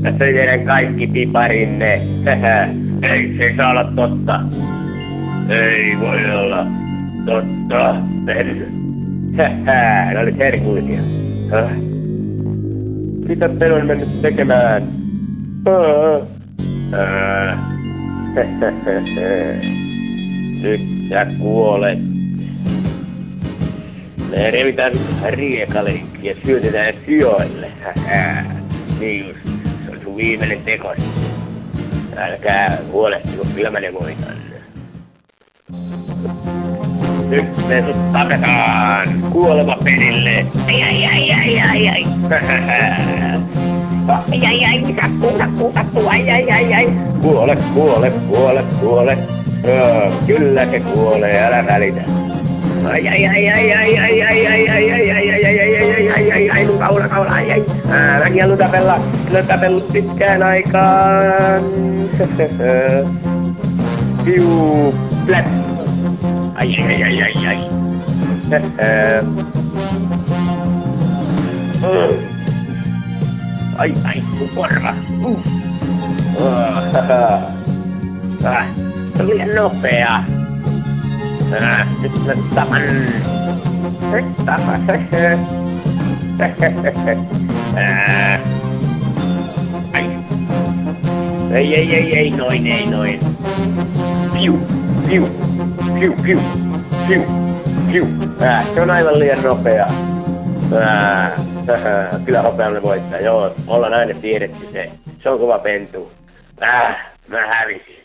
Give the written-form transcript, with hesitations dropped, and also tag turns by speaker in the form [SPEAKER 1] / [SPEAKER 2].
[SPEAKER 1] Tässä teidän kaikki piparinne. Ei se saa olla totta. Ei voi olla totta. Ne oli herkuisia. Mitä Pelo on mennyt tekemään? Nyt sä kuolet. Me revitään riekaleikki ja syötetään sioille. Niin just, se on sun viimeinen tekos. Älkää huolehtiko, kyllä mä ne voitan. Nyt me sut tapetaan kuolemapelille. Ai. Sattuu, ai. Kuole. Kyllä se kuolee, älä välitä. Ai, mun kaula, ai. Mäkin haluan tapellut pitkään aikaan. Piu, plät. Ai. Ai, mun korva. Se on liian nopea. Nyt mä tapan. Ei, noin. Piu. Se on aivan liian nopea. Kyllä hopealle voittaa, joo. Ollaan aina tiedetty se. Se on kova pentu. Mä hävisin.